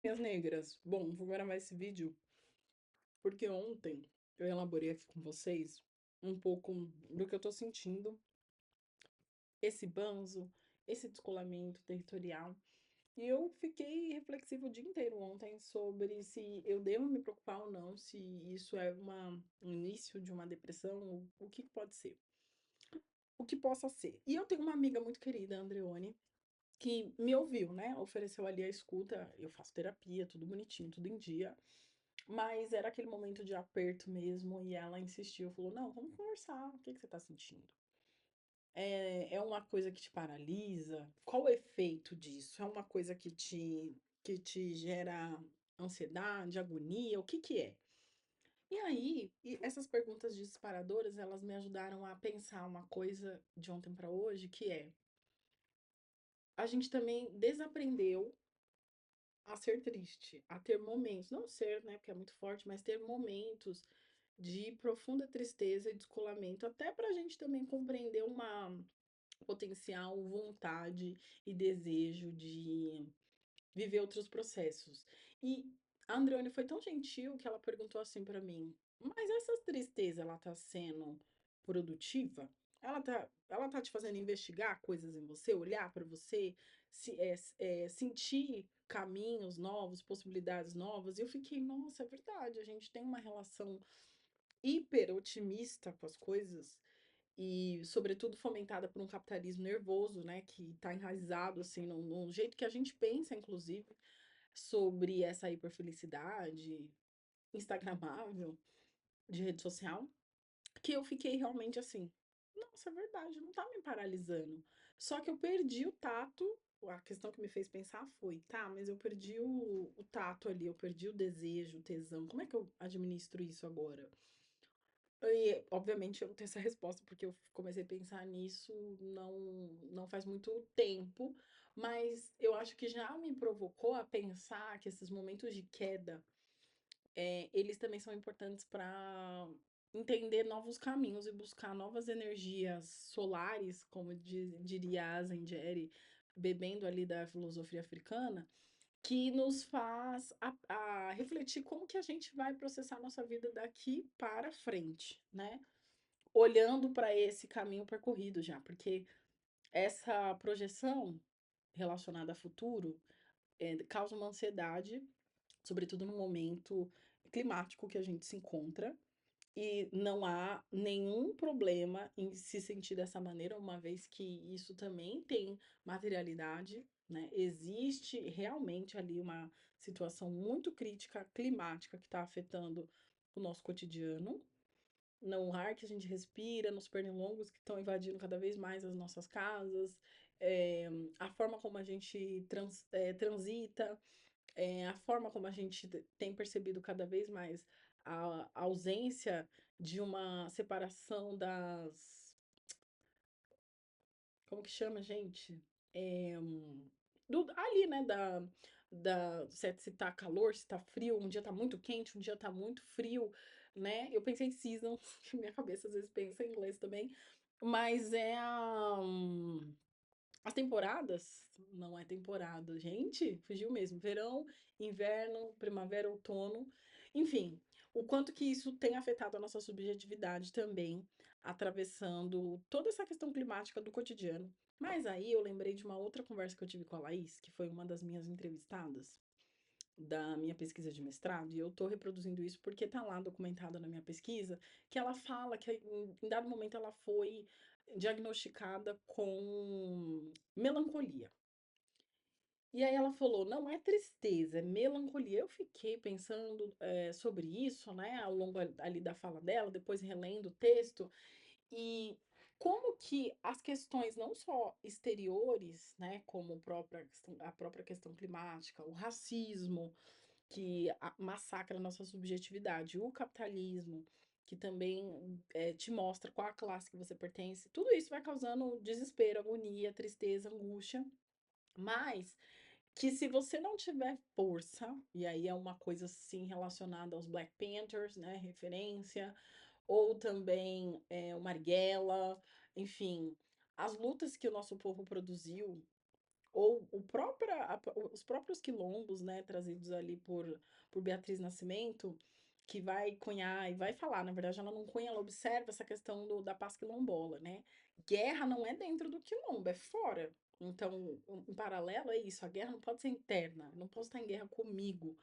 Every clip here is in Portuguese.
Minhas negras, bom, vou gravar esse vídeo porque ontem eu elaborei aqui com vocês um pouco do que eu tô sentindo, esse banzo, esse descolamento territorial. E eu fiquei reflexiva o dia inteiro ontem sobre se eu devo me preocupar ou não, se isso é um início de uma depressão, ou o que pode ser, o que possa ser. E eu tenho uma amiga muito querida, a Andreone, que me ouviu, né? Ofereceu ali a escuta. Eu faço terapia, tudo bonitinho, tudo em dia. Mas era aquele momento de aperto mesmo, e ela insistiu, falou: Não, vamos conversar, o que que você tá sentindo? É uma coisa que te paralisa? Qual o efeito disso? É uma coisa que te gera ansiedade, agonia? O que que é? E aí, essas perguntas disparadoras, elas me ajudaram a pensar uma coisa de ontem para hoje, que é: a gente também desaprendeu a ser triste, a ter momentos, não ser, né, porque é muito forte, mas ter momentos de profunda tristeza e descolamento, até para a gente também compreender uma potencial vontade e desejo de viver outros processos. E a Andreone foi tão gentil que ela perguntou assim para mim: Mas essa tristeza, ela tá sendo produtiva? Ela tá te fazendo investigar coisas em você, olhar para você, sentir caminhos novos, possibilidades novas? E eu fiquei, nossa, é verdade, a gente tem uma relação hiper otimista com as coisas e, sobretudo, fomentada por um capitalismo nervoso, né, que está enraizado assim no jeito que a gente pensa, inclusive, sobre essa hiperfelicidade instagramável de rede social, que eu fiquei realmente assim, nossa, é verdade, não tá me paralisando. Só que eu perdi o tato. A questão que me fez pensar foi, tá, mas eu perdi o tato ali, eu perdi o desejo, o tesão. Como é que eu administro isso agora? E, obviamente, eu não tenho essa resposta, porque eu comecei a pensar nisso não faz muito tempo, mas eu acho que já me provocou a pensar que esses momentos de queda, eles também são importantes para entender novos caminhos e buscar novas energias solares, como diria a Zenderi, bebendo ali da filosofia africana, que nos faz a refletir como que a gente vai processar a nossa vida daqui para frente, né? Olhando para esse caminho percorrido já, porque essa projeção relacionada a futuro causa uma ansiedade, sobretudo no momento climático que a gente se encontra, e não há nenhum problema em se sentir dessa maneira, uma vez que isso também tem materialidade, né? Existe realmente ali uma situação muito crítica climática que está afetando o nosso cotidiano, no ar que a gente respira, nos pernilongos que estão invadindo cada vez mais as nossas casas, eh, a forma como a gente transita, a forma como a gente tem percebido cada vez mais a ausência de uma separação das. Como que chama, gente? Ali, né? Se tá calor, se tá frio, um dia tá muito quente, um dia tá muito frio, né? Eu pensei em season, que minha cabeça às vezes pensa em inglês também, mas as temporadas, não é temporada, gente, fugiu mesmo. Verão, inverno, primavera, outono, enfim, o quanto que isso tem afetado a nossa subjetividade também, atravessando toda essa questão climática do cotidiano. Mas aí eu lembrei de uma outra conversa que eu tive com a Laís, que foi uma das minhas entrevistadas da minha pesquisa de mestrado, e eu tô reproduzindo isso porque tá lá documentado na minha pesquisa, que ela fala que em dado momento ela foi diagnosticada com melancolia. E aí ela falou, não é tristeza, é melancolia. Eu fiquei pensando sobre isso, né, ao longo ali da fala dela, depois relendo o texto, e como que as questões não só exteriores, né, como a própria questão climática, o racismo, que massacra a nossa subjetividade. O capitalismo, que também te mostra qual a classe que você pertence. Tudo isso vai causando desespero, agonia, tristeza, angústia. Mas que se você não tiver força, e aí é uma coisa assim relacionada aos Black Panthers, né, referência, ou também o Marighella, enfim, as lutas que o nosso povo produziu ou os próprios quilombos, né, trazidos ali por Beatriz Nascimento, que vai cunhar e vai falar, na verdade ela não cunha, ela observa essa questão da paz quilombola, né? Guerra não é dentro do quilombo, é fora. Então, um paralelo é isso, a guerra não pode ser interna, eu não posso estar em guerra comigo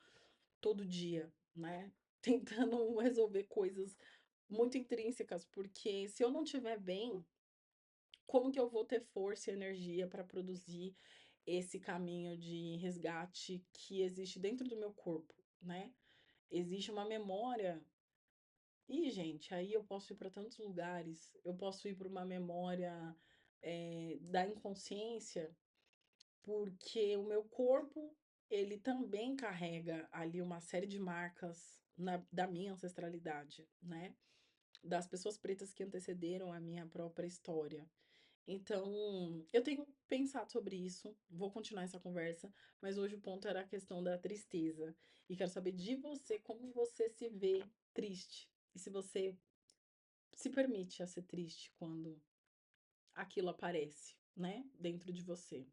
todo dia, né? Tentando resolver coisas muito intrínsecas, porque se eu não estiver bem, como que eu vou ter força e energia para produzir esse caminho de resgate que existe dentro do meu corpo, né? Existe uma memória. E, gente, aí eu posso ir para tantos lugares. Eu posso ir para uma memória da inconsciência, porque o meu corpo, ele também carrega ali uma série de marcas da minha ancestralidade, né? Das pessoas pretas que antecederam a minha própria história. Então, eu tenho pensado sobre isso, vou continuar essa conversa, mas hoje o ponto era a questão da tristeza. E quero saber de você como você se vê triste. E se você se permite a ser triste quando aquilo aparece, né, dentro de você.